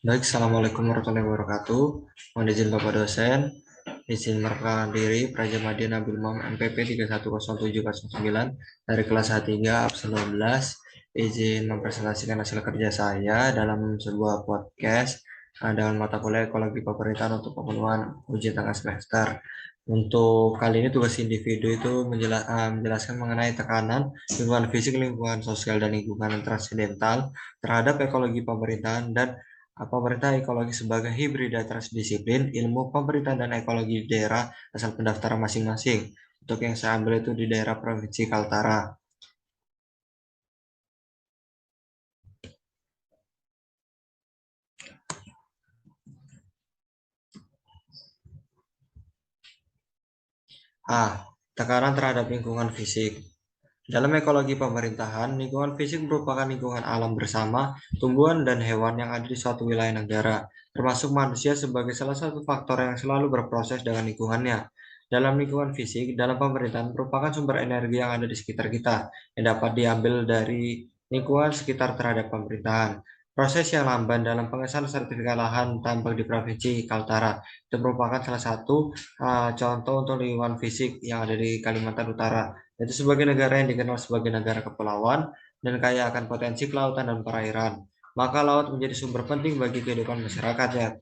Baik, Assalamualaikum warahmatullahi wabarakatuh. Mohon izin Bapak dosen, izin merekam diri Praja Madya Nabil Imam MPP 310709 dari kelas H3 absen 12. Izin mempresentasikan hasil kerja saya dalam sebuah podcast dengan mata kuliah ekologi pemerintahan untuk pemenuhan ujian tengah semester. Untuk kali ini tugas individu itu menjelaskan mengenai tekanan lingkungan fisik, lingkungan sosial, dan lingkungan transidental terhadap ekologi pemerintahan dan pemerintah ekologi sebagai hibrida transdisiplin ilmu pemerintahan dan ekologi di daerah asal pendaftaran masing-masing. Untuk yang saya ambil itu di daerah Provinsi Kaltara. Tekanan terhadap lingkungan fisik. Dalam ekologi pemerintahan, lingkungan fisik merupakan lingkungan alam bersama tumbuhan dan hewan yang ada di suatu wilayah negara, termasuk manusia sebagai salah satu faktor yang selalu berproses dengan lingkungannya. Dalam lingkungan fisik, dalam pemerintahan merupakan sumber energi yang ada di sekitar kita, yang dapat diambil dari lingkungan sekitar terhadap pemerintahan. Proses yang lamban dalam pengesahan sertifikat lahan tambak di Provinsi Kaltara itu merupakan salah satu contoh untuk lingkungan fisik yang ada di Kalimantan Utara, yaitu sebagai negara yang dikenal sebagai negara kepulauan dan kaya akan potensi kelautan dan perairan. Maka laut menjadi sumber penting bagi kehidupan masyarakat ya.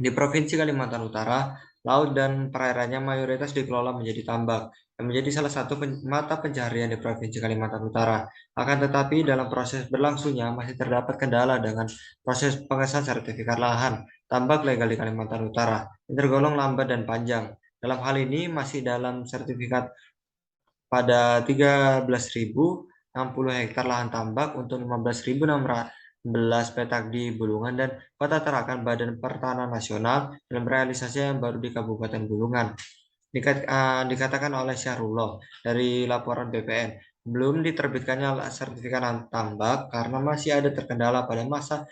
Di Provinsi Kalimantan Utara, laut dan perairannya mayoritas dikelola menjadi tambak, yang menjadi salah satu mata pencaharian di Provinsi Kalimantan Utara. Akan tetapi dalam proses berlangsungnya masih terdapat kendala dengan proses pengesahan sertifikat lahan tambak legal di Kalimantan Utara, yang tergolong lambat dan panjang. Dalam hal ini masih dalam sertifikat pada 13.060 hektar lahan tambak untuk 15.611 petak di Bulungan dan Kota Tarakan Badan Pertanahan Nasional dalam realisasi yang baru di Kabupaten Bulungan. Dikatakan oleh Syahrullah dari laporan BPN, belum diterbitkannya sertifikat lahan tambak karena masih ada terkendala pada masa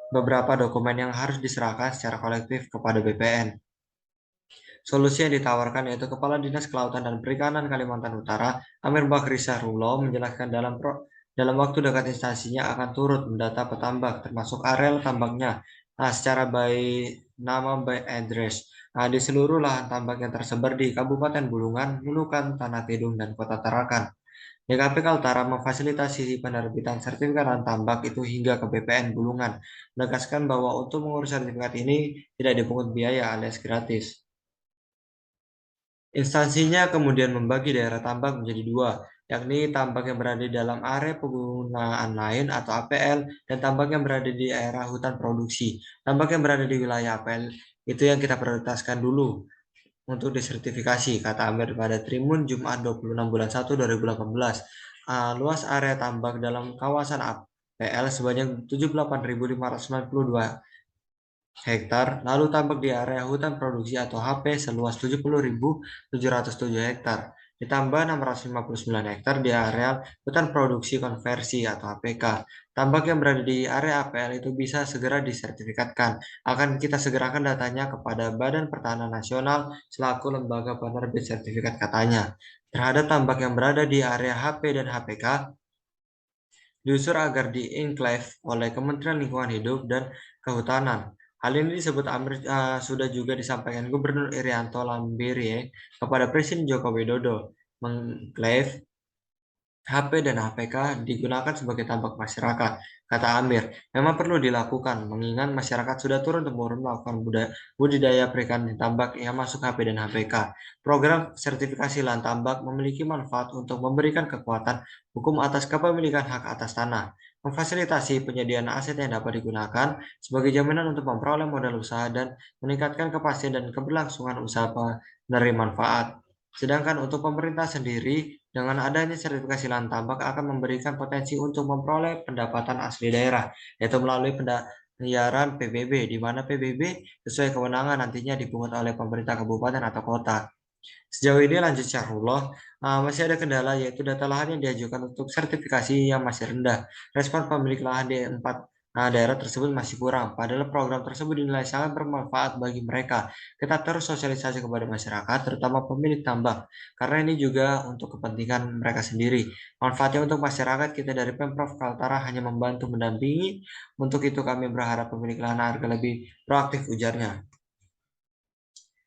beberapa dokumen yang harus diserahkan secara kolektif kepada BPN. Solusi yang ditawarkan yaitu Kepala Dinas Kelautan dan Perikanan Kalimantan Utara, Amir Bakri Syahrullah, menjelaskan dalam waktu dekat instansinya akan turut mendata petambak, termasuk areal tambaknya, secara by nama by address, di seluruh lahan tambak yang tersebar di Kabupaten Bulungan, Nunukan, Tanah Tidung, dan Kota Tarakan. DKP Kaltara memfasilitasi penerbitan sertifikat lahan tambak itu hingga ke BPN Bulungan, menegaskan bahwa untuk mengurus sertifikat ini tidak dipungut biaya alias gratis. Instansinya kemudian membagi daerah tambak menjadi dua, yakni tambak yang berada di dalam area penggunaan lain atau APL dan tambak yang berada di daerah hutan produksi. Tambak yang berada di wilayah APL itu yang kita prioritaskan dulu untuk disertifikasi, kata Amir pada Tribun Jumat 26 bulan 1 2018. Luas area tambak dalam kawasan APL sebanyak 78.592 hektar, lalu tambak di area hutan produksi atau HP seluas 70.707 hektar, ditambah 659 hektar di area hutan produksi konversi atau HPK. Tambak yang berada di area APL itu bisa segera disertifikatkan. Akan kita segerakan datanya kepada Badan Pertanahan Nasional selaku lembaga penerbit sertifikat katanya. Terhadap tambak yang berada di area HP dan HPK, diusur agar di-enclave oleh Kementerian Lingkungan Hidup dan Kehutanan. Hal ini disebut Amir, sudah juga disampaikan Gubernur Irianto Lambire kepada Presiden Joko Widodo. Mengenclave HP dan HPK digunakan sebagai tambak masyarakat, kata Amir. Memang perlu dilakukan, mengingat masyarakat sudah turun-temurun melakukan budidaya perikanan tambak yang masuk HP dan HPK. Program sertifikasi lahan tambak memiliki manfaat untuk memberikan kekuatan hukum atas kepemilikan hak atas tanah, memfasilitasi penyediaan aset yang dapat digunakan sebagai jaminan untuk memperoleh modal usaha dan meningkatkan kepastian dan keberlangsungan usaha penerima manfaat. Sedangkan untuk pemerintah sendiri, dengan adanya sertifikasi lahan tambak akan memberikan potensi untuk memperoleh pendapatan asli daerah, yaitu melalui pembayaran PBB, di mana PBB sesuai kewenangan nantinya dipungut oleh pemerintah kabupaten atau kota. Sejauh ini lanjut Syahrullah, masih ada kendala yaitu data lahan yang diajukan untuk sertifikasi yang masih rendah. Respon pemilik lahan di 4 Nah, daerah tersebut masih kurang, padahal program tersebut dinilai sangat bermanfaat bagi mereka. Kita terus sosialisasi kepada masyarakat, terutama pemilik tambang, karena ini juga untuk kepentingan mereka sendiri. Manfaatnya untuk masyarakat, kita dari Pemprov Kaltara hanya membantu mendampingi. Untuk itu kami berharap pemilik lahan harga lebih proaktif, ujarnya.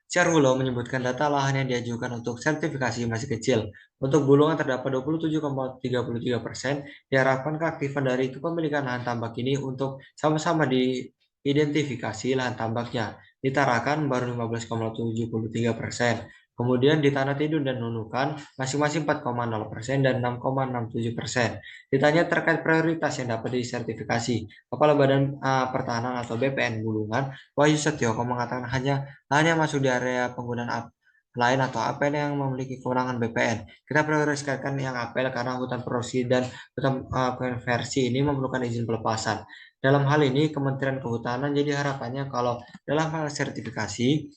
Syarhulo menyebutkan data lahan yang diajukan untuk sertifikasi masih kecil. Untuk Bulungan terdapat 27,33%. Diharapkan keaktifan dari kepemilikan lahan tambak ini untuk sama-sama diidentifikasi lahan tambaknya. Di Tarakan baru 15,73%. Kemudian di Tanah Tidung dan Nunukan masing-masing 4,0% dan 6,67%. Ditanya terkait prioritas yang dapat disertifikasi, Kepala Badan Pertahanan atau BPN Bulungan, Wahyu Setioko mengatakan hanya masuk di area penggunaan lain atau APL yang memiliki kewenangan BPN. Kita prioritaskan yang APL karena hutan produksi dan hutan konversi ini memerlukan izin pelepasan. Dalam hal ini, Kementerian Kehutanan jadi harapannya kalau dalam hal sertifikasi,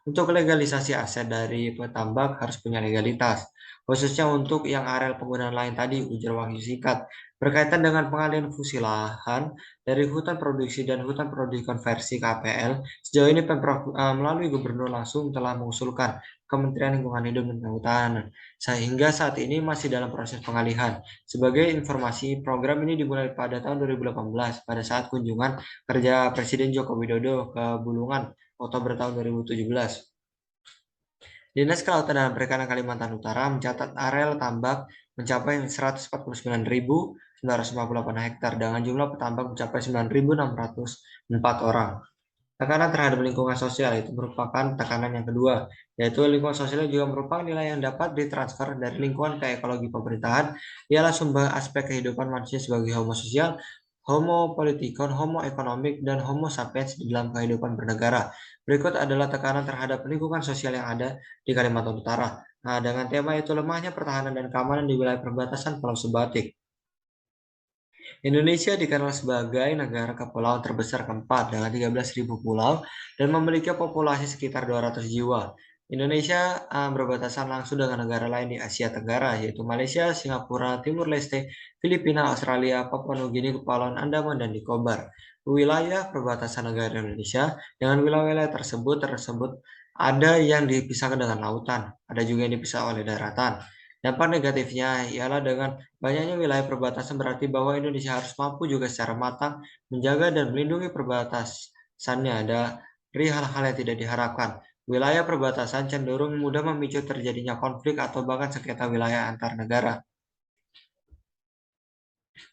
untuk legalisasi aset dari petambak harus punya legalitas, khususnya untuk yang areal penggunaan lain tadi, ujar Wahyu Singkat. Berkaitan dengan pengalihan fungsi lahan dari hutan produksi dan hutan produksi konversi ke APL, sejauh ini Pemprov melalui Gubernur langsung telah mengusulkan Kementerian Lingkungan Hidup dan Kehutanan, sehingga saat ini masih dalam proses pengalihan. Sebagai informasi, program ini dimulai pada tahun 2018 pada saat kunjungan kerja Presiden Joko Widodo ke Bulungan Oktober tahun 2017. Dinas Kelautan dan Perikanan Kalimantan Utara mencatat areal tambak mencapai 149.958 hektar dengan jumlah petambak mencapai 9.604 orang. Tekanan terhadap lingkungan sosial itu merupakan tekanan yang kedua, yaitu lingkungan sosial juga merupakan nilai yang dapat ditransfer dari lingkungan ke ekologi pemerintahan, ialah sumber aspek kehidupan manusia sebagai homo sosial, homo politikon, homo ekonomik, dan homo sapiens di dalam kehidupan bernegara. Berikut adalah tekanan terhadap lingkungan sosial yang ada di Kalimantan Utara. Nah, dengan tema itu lemahnya pertahanan dan keamanan di wilayah perbatasan Pulau Sebatik. Indonesia dikenal sebagai negara kepulauan terbesar keempat dengan 13.000 pulau dan memiliki populasi sekitar 200 jiwa. Indonesia berbatasan langsung dengan negara lain di Asia Tenggara, yaitu Malaysia, Singapura, Timur Leste, Filipina, Australia, Papua Nugini, Kepulauan Andaman, dan Nicobar. Wilayah perbatasan negara Indonesia dengan wilayah tersebut ada yang dipisahkan dengan lautan, ada juga yang dipisah oleh daratan. Dampak negatifnya ialah dengan banyaknya wilayah perbatasan berarti bahwa Indonesia harus mampu juga secara matang menjaga dan melindungi perbatasannya dari hal-hal yang tidak diharapkan. Wilayah perbatasan cenderung mudah memicu terjadinya konflik atau bahkan sengketa wilayah antar negara.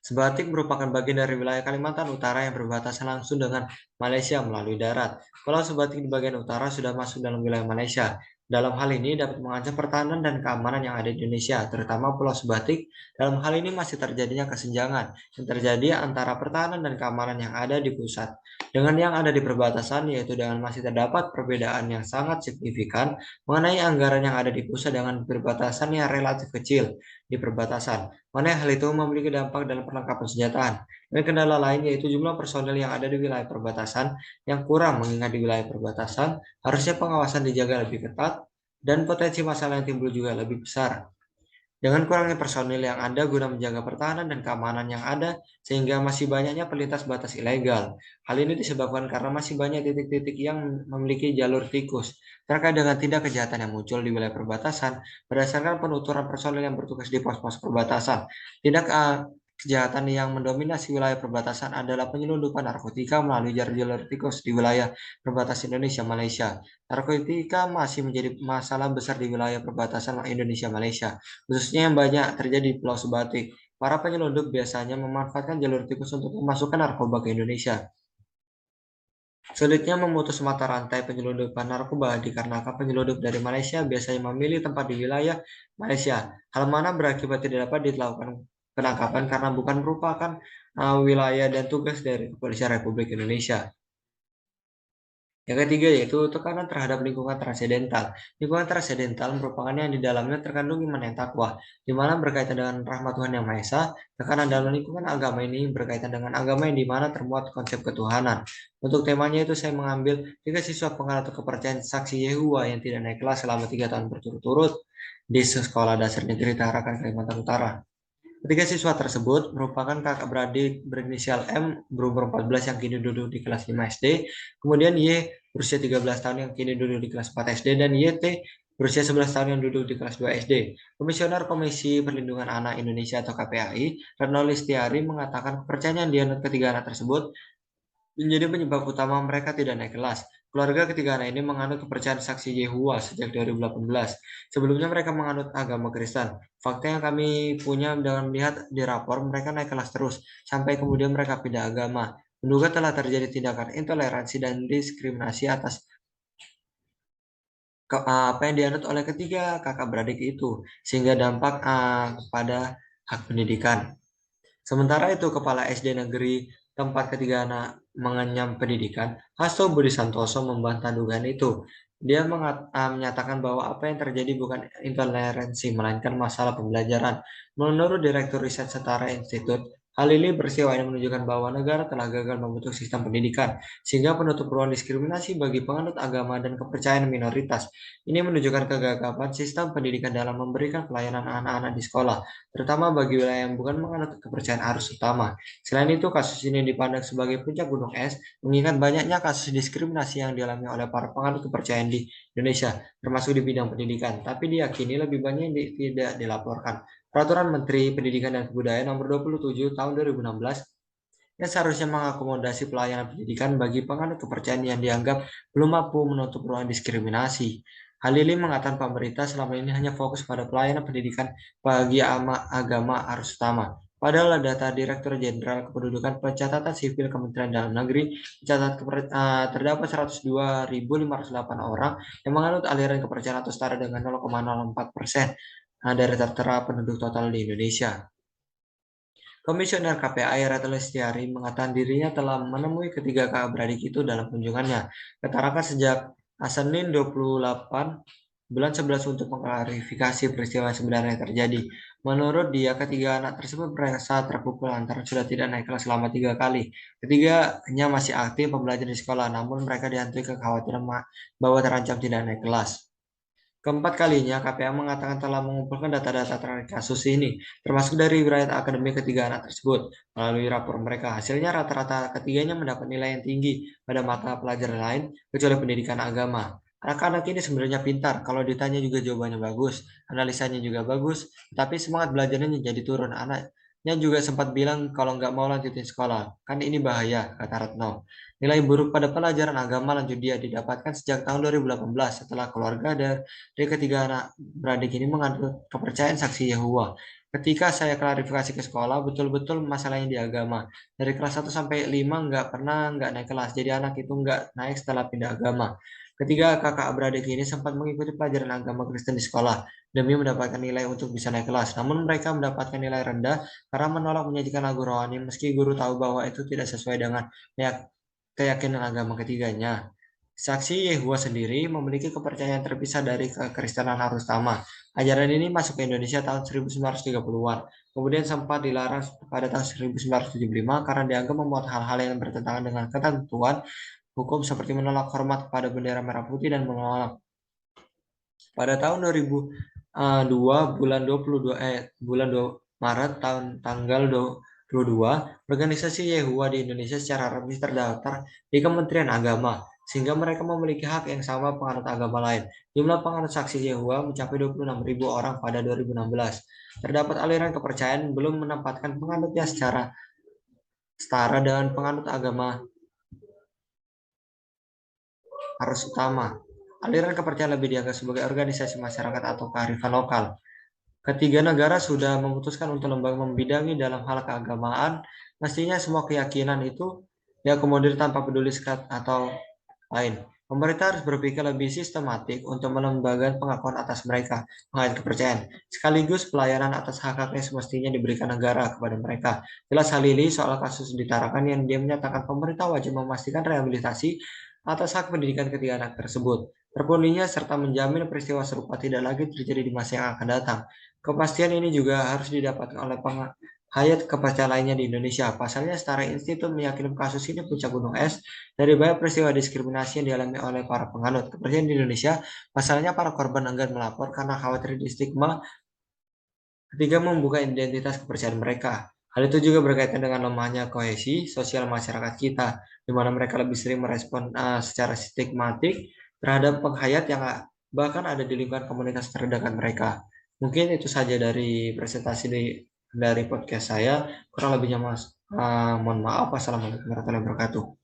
Sebatik merupakan bagian dari wilayah Kalimantan Utara yang berbatasan langsung dengan Malaysia melalui darat. Pulau Sebatik di bagian utara sudah masuk dalam wilayah Malaysia. Dalam hal ini dapat mengancam pertahanan dan keamanan yang ada di Indonesia, terutama Pulau Sebatik. Dalam hal ini masih terjadinya kesenjangan yang terjadi antara pertahanan dan keamanan yang ada di pusat dengan yang ada di perbatasan, yaitu dengan masih terdapat perbedaan yang sangat signifikan mengenai anggaran yang ada di pusat dengan perbatasan yang relatif kecil di perbatasan, mana hal itu memiliki dampak dalam perlengkapan senjataan. Dan kendala lain yaitu jumlah personel yang ada di wilayah perbatasan yang kurang, mengingat di wilayah perbatasan harusnya pengawasan dijaga lebih ketat dan potensi masalah yang timbul juga lebih besar. Dengan kurangnya personil yang ada guna menjaga pertahanan dan keamanan yang ada, sehingga masih banyaknya pelintas batas ilegal. Hal ini disebabkan karena masih banyak titik-titik yang memiliki jalur tikus. Terkait dengan tindak kejahatan yang muncul di wilayah perbatasan, berdasarkan penuturan personil yang bertugas di pos-pos perbatasan, tindak kejahatan yang mendominasi wilayah perbatasan adalah penyelundupan narkotika melalui jalur tikus di wilayah perbatasan Indonesia-Malaysia. Narkotika masih menjadi masalah besar di wilayah perbatasan Indonesia-Malaysia, khususnya yang banyak terjadi di Pulau Sebatik. Para penyelundup biasanya memanfaatkan jalur tikus untuk memasukkan narkoba ke Indonesia. Sulitnya memutus mata rantai penyelundupan narkoba dikarenakan penyelundup dari Malaysia biasanya memilih tempat di wilayah Malaysia, hal mana berakibat tidak dapat dilakukan penangkapan karena bukan merupakan wilayah dan tugas dari Kepolisian Republik Indonesia. Yang ketiga yaitu tekanan terhadap lingkungan transendental. Lingkungan transendental merupakan yang di dalamnya terkandung iman yang takwa, di mana berkaitan dengan rahmat Tuhan Yang Maha Esa. Tekanan dalam lingkungan agama ini berkaitan dengan agama yang di mana termuat konsep ketuhanan. Untuk temanya itu saya mengambil 3 siswa penganut kepercayaan saksi Yehua yang tidak naik kelas selama 3 tahun berturut-turut di Sekolah Dasar Negeri Tarakan, Kalimantan Utara. Ketiga siswa tersebut merupakan kakak beradik berinisial M berumur 14 yang kini duduk di kelas 5 SD, kemudian Y berusia 13 tahun yang kini duduk di kelas 4 SD, dan YT berusia 11 tahun yang duduk di kelas 2 SD. Komisioner Komisi Perlindungan Anak Indonesia atau KPAI, Retno Listiari, mengatakan kepercayaan yang dianut ketiga anak tersebut menjadi penyebab utama mereka tidak naik kelas. Keluarga ketiga anak ini menganut kepercayaan saksi Yehua sejak 2018. Sebelumnya mereka menganut agama Kristen. Fakta yang kami punya dengan melihat di rapor, mereka naik kelas terus, sampai kemudian mereka pindah agama. Menduga telah terjadi tindakan intoleransi dan diskriminasi atas apa yang dianut oleh ketiga kakak beradik itu, sehingga dampak pada hak pendidikan. Sementara itu, Kepala SD Negeri tempat ketiga anak mengenyam pendidikan, Hasto Budi Santoso, membantah dugaan itu. Dia menyatakan bahwa apa yang terjadi bukan intoleransi, melainkan masalah pembelajaran. Menurut Direktur Riset Setara Institut, hal ini peristiwa ini menunjukkan bahwa negara telah gagal membentuk sistem pendidikan, sehingga penutup ruang diskriminasi bagi penganut agama dan kepercayaan minoritas. Ini menunjukkan kegagalan sistem pendidikan dalam memberikan pelayanan anak-anak di sekolah, terutama bagi wilayah yang bukan menganut kepercayaan arus utama. Selain itu, kasus ini dipandang sebagai puncak gunung es, mengingat banyaknya kasus diskriminasi yang dialami oleh para penganut kepercayaan di Indonesia, termasuk di bidang pendidikan, tapi diyakini lebih banyak yang tidak dilaporkan. Peraturan Menteri Pendidikan dan Kebudayaan Nomor 27 Tahun 2016 yang seharusnya mengakomodasi pelayanan pendidikan bagi penganut kepercayaan yang dianggap belum mampu menutup ruang diskriminasi. Halili mengatakan pemerintah selama ini hanya fokus pada pelayanan pendidikan bagi agama arus utama. Padahal data Direktur Jenderal Kependudukan Pencatatan Sipil Kementerian Dalam Negeri mencatat terdapat 102.508 orang yang menganut aliran kepercayaan atau setara dengan 0,04% dari tertera penduduk total di Indonesia. Komisioner KPAI Retno Listiari mengatakan dirinya telah menemui ketiga kakak beradik itu dalam kunjungannya ke Tarakan sejak Senin 28 bulan 11 untuk mengklarifikasi peristiwa yang sebenarnya terjadi. Menurut dia, ketiga anak tersebut merasa terpukul antara sudah tidak naik kelas selama 3 kali. Ketiganya masih aktif pembelajaran di sekolah, namun mereka dihantui kekhawatiran bahwa terancam tidak naik kelas. Keempat kalinya, KPA mengatakan telah mengumpulkan data-data terkait kasus ini, termasuk dari riwayat akademik ketiga anak tersebut. Melalui rapor mereka, hasilnya rata-rata ketiganya mendapat nilai yang tinggi pada mata pelajaran lain, kecuali pendidikan agama. Anak-anak ini sebenarnya pintar, kalau ditanya juga jawabannya bagus, analisanya juga bagus, tapi semangat belajarnya jadi turun. Anaknya juga sempat bilang kalau nggak mau lanjutin sekolah. Kan ini bahaya, kata Retno. Nilai buruk pada pelajaran agama lanjut dia didapatkan sejak tahun 2018 setelah keluarga dari ketiga anak beradik ini menganut kepercayaan saksi Yehova. Ketika saya klarifikasi ke sekolah, betul-betul masalahnya di agama. Dari kelas 1 sampai 5 nggak naik kelas. Jadi anak itu nggak naik setelah pindah agama. Ketiga kakak beradik ini sempat mengikuti pelajaran agama Kristen di sekolah demi mendapatkan nilai untuk bisa naik kelas. Namun mereka mendapatkan nilai rendah karena menolak menyajikan lagu rohani meski guru tahu bahwa itu tidak sesuai dengan keyakinan agama ketiganya. Saksi Yehua sendiri memiliki kepercayaan terpisah dari kekristenan arus utama. Ajaran ini masuk ke Indonesia tahun 1930-an, kemudian sempat dilarang pada tahun 1975 karena dianggap memuat hal-hal yang bertentangan dengan ketentuan hukum seperti menolak hormat kepada bendera merah putih dan menolak. Pada tahun 2002 bulan 2 Maret tanggal 22, organisasi Yehua di Indonesia secara resmi terdaftar di Kementerian Agama, sehingga mereka memiliki hak yang sama penganut agama lain. Jumlah penganut saksi Yehua mencapai 26.000 orang pada 2016. Terdapat aliran kepercayaan belum menempatkan penganutnya secara setara dengan penganut agama arus utama. Aliran kepercayaan lebih dianggap sebagai organisasi masyarakat atau kearifan lokal. Ketiga negara sudah memutuskan untuk lembaga membidangi dalam hal keagamaan, mestinya semua keyakinan itu diakomodir tanpa peduli sekat atau lain. Pemerintah harus berpikir lebih sistematik untuk melembagakan pengakuan atas mereka, mengenai kepercayaan. Sekaligus pelayanan atas hak-haknya semestinya diberikan negara kepada mereka. Jelas Halili soal kasus di Tarakan yang dia menyatakan pemerintah wajib memastikan rehabilitasi atas hak pendidikan ketiga anak tersebut. Terpenuhinya serta menjamin peristiwa serupa tidak lagi terjadi di masa yang akan datang. Kepastian ini juga harus didapatkan oleh hayat kepercayaan lainnya di Indonesia. Pasalnya, Setara Institut meyakini kasus ini puncak gunung es dari banyak peristiwa diskriminasi yang dialami oleh para penganut kepercayaan di Indonesia. Pasalnya, para korban enggan melapor karena khawatir di stigma Ketiga, membuka identitas kepercayaan mereka. Hal itu juga berkaitan dengan lemahnya kohesi sosial masyarakat kita, di mana mereka lebih sering merespon secara stigmatik terhadap penghayat yang bahkan ada di lingkungan komunitas terdekat mereka. Mungkin itu saja dari presentasi dari podcast saya. Kurang lebihnya mohon maaf. Wassalamualaikum warahmatullahi wabarakatuh.